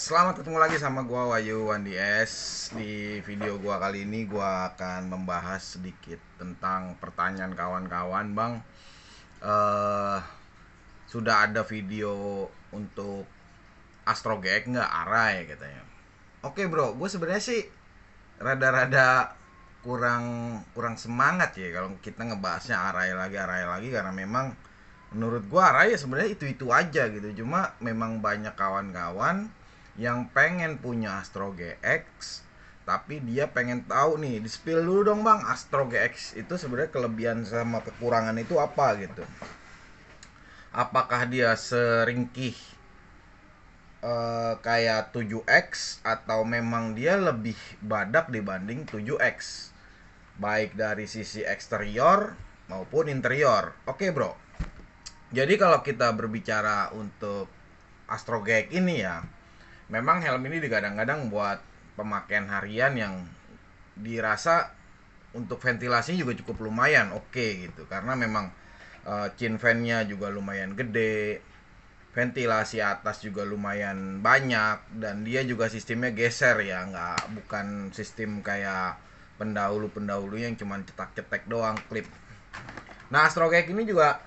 Selamat ketemu lagi sama gua Wahyu Wandi S. Di video gua kali ini gua akan membahas sedikit tentang pertanyaan kawan-kawan, Bang. eh Sudah ada video untuk Astro GX nggak Arai katanya. Oke, Bro, gue sebenarnya sih rada-rada kurang kurang semangat ya kalau kita ngebahasnya Arai lagi karena memang menurut gua Arai ya sebenarnya itu aja gitu. Cuma memang banyak kawan-kawan yang pengen punya Astro GX, tapi dia pengen tahu nih, di spill dulu dong Bang, Astro GX itu sebenarnya kelebihan sama kekurangan itu apa gitu. Apakah dia seringkih kayak 7X atau memang dia lebih badak dibanding 7X, baik dari sisi eksterior maupun interior. Oke, Bro. Jadi kalau kita berbicara untuk Astro GX ini ya, memang helm ini digadang-gadang buat pemakaian harian yang dirasa untuk ventilasi juga cukup lumayan oke gitu, karena memang chin fan-nya juga lumayan gede, ventilasi atas juga lumayan banyak, dan dia juga sistemnya geser ya, nggak bukan sistem kayak pendahulu yang cuma cetak-cetek doang klip. Nah, Astro GX ini juga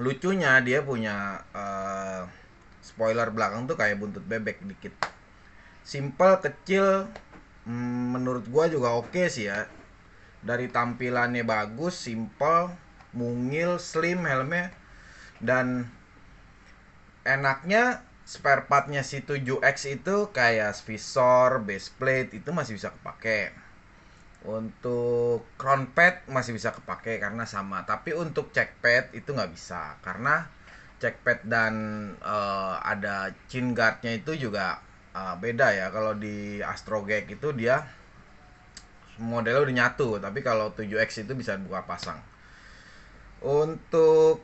lucunya dia punya spoiler belakang tuh kayak buntut bebek dikit. Simple, kecil, menurut gua juga oke sih ya. Dari tampilannya bagus, simple, mungil, slim helmnya, dan enaknya spare partnya si 7X itu kayak visor, base plate itu masih bisa kepake. Untuk crown pad masih bisa kepake karena sama, tapi untuk check pad itu nggak bisa karena check pad dan ada chin guardnya itu juga beda ya. Kalau di Astro GX itu dia modelnya udah nyatu, tapi kalau 7X itu bisa buka pasang. Untuk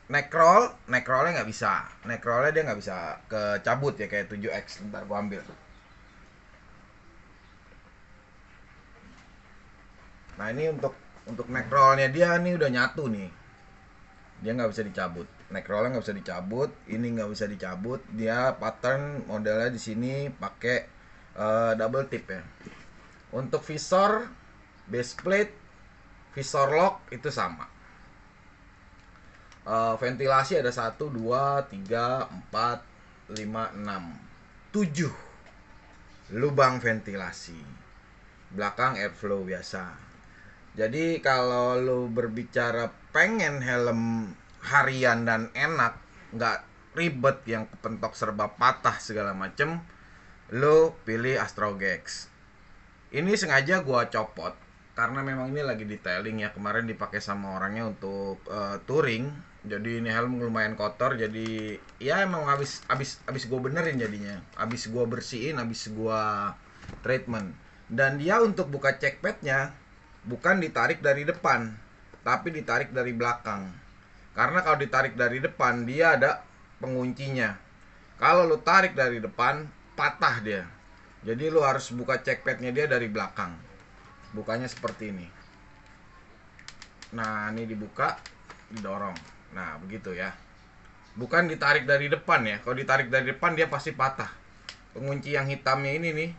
neckrollnya nggak bisa, neckrollnya dia nggak bisa kecabut ya kayak 7X. Ntar gua ambil. Nah, ini untuk neckrollnya dia nih udah nyatu nih, dia nggak bisa dicabut. Neckrollnya nggak bisa dicabut, ini nggak bisa dicabut. Dia pattern modelnya di sini pakai double tip ya. Untuk visor, base plate, visor lock itu sama. Ventilasi ada 1, 2, 3, 4, 5, 6, 7 lubang ventilasi. Belakang airflow biasa. Jadi kalau lu berbicara pengen helm harian dan enak, nggak ribet yang kepentok serba patah segala macem, lu pilih Astro GX. Ini sengaja gua copot karena memang ini lagi detailing ya, kemarin dipakai sama orangnya untuk touring. Jadi ini helm lumayan kotor, jadi ya emang habis gua benerin jadinya. Habis gua bersihin, habis gua treatment. Dan dia untuk buka check padnya bukan ditarik dari depan, tapi ditarik dari belakang. Karena kalau ditarik dari depan dia ada penguncinya. Kalau lu tarik dari depan patah dia. Jadi lu harus buka check padnya dia dari belakang. Bukanya seperti ini. Nah, ini dibuka, didorong. Nah, begitu ya. Bukan ditarik dari depan ya. Kalau ditarik dari depan dia pasti patah. Pengunci yang hitamnya ini nih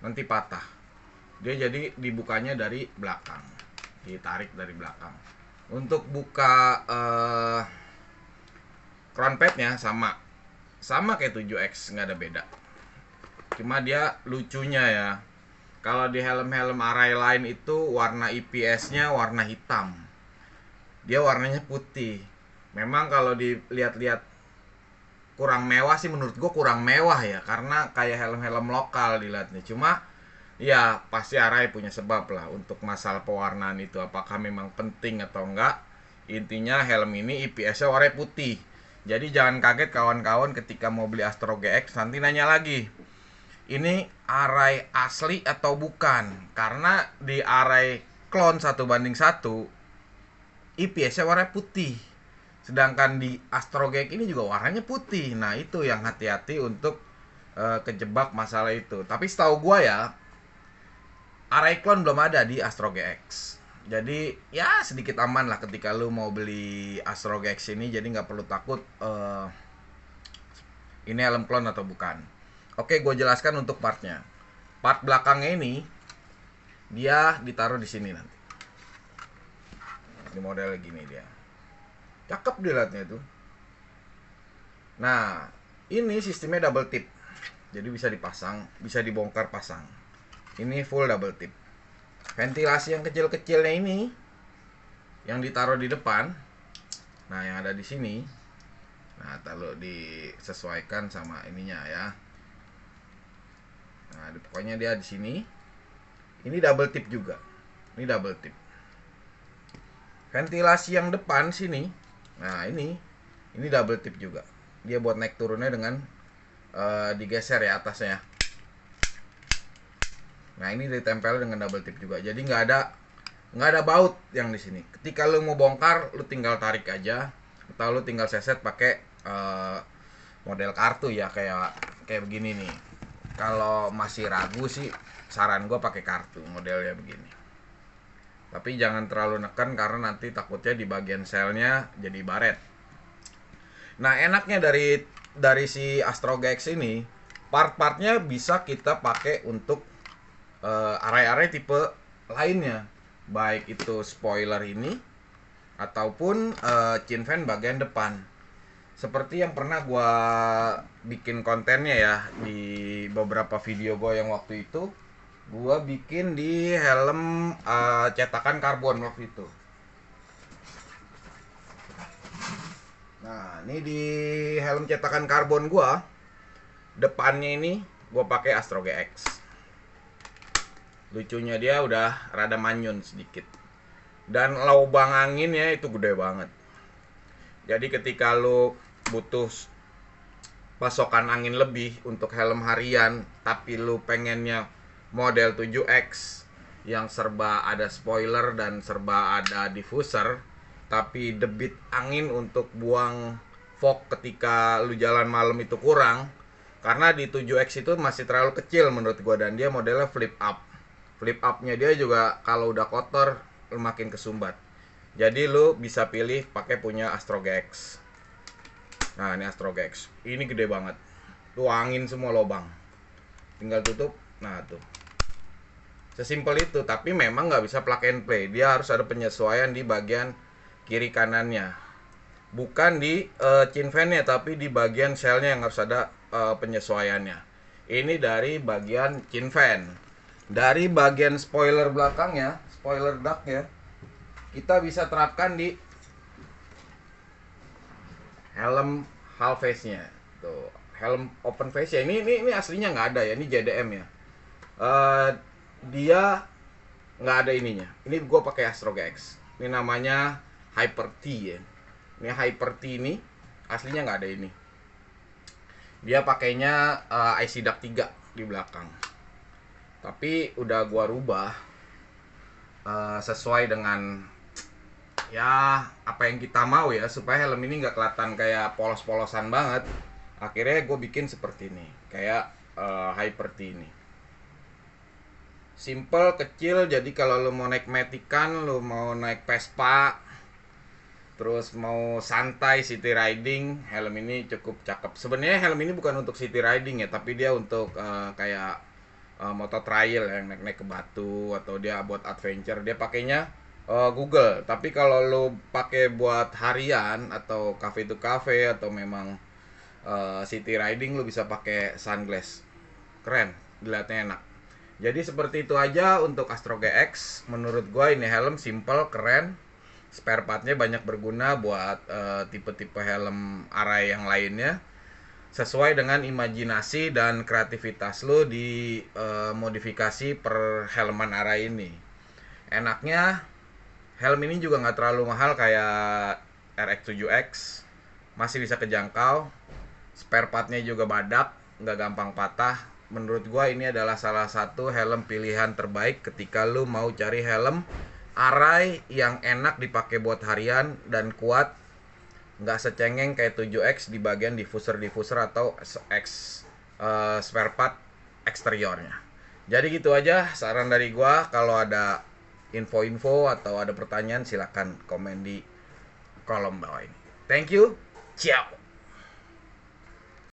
nanti patah. Dia jadi dibukanya dari belakang, ditarik dari belakang. Untuk buka crown padnya sama kayak 7X, nggak ada beda. Cuma dia lucunya ya, kalau di helm-helm Arai lain itu warna IPS-nya warna hitam, dia warnanya putih. Memang kalau dilihat-lihat kurang mewah sih, menurut gue kurang mewah ya, karena kayak helm-helm lokal dilihatnya. Cuma ya pasti Arai punya sebab lah untuk masalah pewarnaan itu, apakah memang penting atau enggak. Intinya helm ini IPS-nya warna putih. Jadi jangan kaget kawan-kawan ketika mau beli Astro GX nanti nanya lagi, ini Arai asli atau bukan. Karena di Arai clone 1:1 IPS-nya warna putih, sedangkan di Astro GX ini juga warnanya putih. Nah, itu yang hati-hati untuk kejebak masalah itu. Tapi setahu gua ya, Arai clone belum ada di Astro GX. Jadi ya sedikit aman lah ketika lu mau beli Astro GX ini. Jadi nggak perlu takut ini helm clone atau bukan. Oke, gue jelaskan untuk partnya. Part belakangnya ini dia ditaruh di sini nanti. Ini model gini dia. Cakep dilihatnya itu. Nah, ini sistemnya double tip. Jadi bisa dipasang, bisa dibongkar pasang. Ini full double tip. Ventilasi yang kecil-kecilnya ini yang ditaruh di depan. Nah, yang ada di sini. Nah, kalau disesuaikan sama ininya ya. Nah, pokoknya dia di sini. Ini double tip juga. Ini double tip. Ventilasi yang depan sini. Nah, ini double tip juga. Dia buat naik turunnya dengan digeser ya atasnya. Nah, ini ditempel dengan double tip juga. Jadi nggak ada baut yang di sini. Ketika lu mau bongkar, lu tinggal tarik aja, atau lu tinggal seset pakai model kartu ya, kayak begini nih. Kalau masih ragu sih, saran gue pakai kartu modelnya begini. Tapi jangan terlalu neken karena nanti takutnya di bagian selnya jadi baret. Nah, enaknya dari si Astro GX ini, part-partnya bisa kita pakai untuk array-array tipe lainnya, baik itu spoiler ini ataupun chin fan bagian depan. Seperti yang pernah gua bikin kontennya ya di beberapa video gua yang waktu itu, gua bikin di helm cetakan karbon waktu itu. Nah, ini di helm cetakan karbon gua, depannya ini gua pakai Astro GX. Lucunya dia udah rada manyun sedikit. Dan lubang anginnya itu gede banget. Jadi ketika lu butuh pasokan angin lebih untuk helm harian, tapi lu pengennya model 7X yang serba ada spoiler dan serba ada diffuser, tapi debit angin untuk buang fog ketika lu jalan malam itu kurang, karena di 7X itu masih terlalu kecil menurut gua, dan dia modelnya flip up. Flip up-nya dia juga kalau udah kotor lu makin kesumbat. Jadi lu bisa pilih pakai punya Astro GX. Nah, ini Astro GX. Ini gede banget. Tuh angin semua lubang. Tinggal tutup. Nah, tuh. Sesimpel itu, tapi memang nggak bisa plug and play. Dia harus ada penyesuaian di bagian kiri kanannya. Bukan di chin fan-nya, tapi di bagian shell-nya yang harus ada penyesuaiannya. Ini dari bagian chin fan. Dari bagian spoiler belakangnya, spoiler duct-nya, kita bisa terapkan di helm half face-nya. Tuh, helm open face-nya. Ini aslinya nggak ada ya, ini JDM ya. Dia nggak ada ininya. Ini gue pakai Astro GX. Ini namanya Hyper T ya. Ini Hyper T ini aslinya nggak ada ini. Dia pakainya IC duct 3 di belakang. Tapi udah gua rubah sesuai dengan ya apa yang kita mau ya, supaya helm ini nggak kelihatan kayak polos-polosan banget. Akhirnya gue bikin seperti ini, kayak Hyper T ini. Simple, kecil, jadi kalau lo mau naik Matikan, lo mau naik Vespa, terus mau santai city riding, helm ini cukup cakep. Sebenarnya helm ini bukan untuk city riding ya, tapi dia untuk kayak motor trail yang naik-naik ke batu, atau dia buat adventure. Dia pakainya Google. Tapi kalau lo pakai buat harian atau cafe to cafe atau memang city riding, lo bisa pakai sunglass. Keren, dilihatnya enak. Jadi seperti itu aja untuk Astro GX. Menurut gue ini helm simple, keren. Spare partnya banyak berguna buat tipe-tipe helm array yang lainnya. Sesuai dengan imajinasi dan kreativitas lo di modifikasi per helman array ini. Enaknya helm ini juga nggak terlalu mahal kayak RX7X, masih bisa kejangkau. Spare partnya juga badak, nggak gampang patah. Menurut gua ini adalah salah satu helm pilihan terbaik ketika lu mau cari helm array yang enak dipakai buat harian dan kuat, nggak secengeng kayak 7X di bagian diffuser atau spare part eksteriornya. Jadi gitu aja saran dari gua. Kalau ada info-info atau ada pertanyaan, silakan komen di kolom bawah ini. Thank you. Ciao.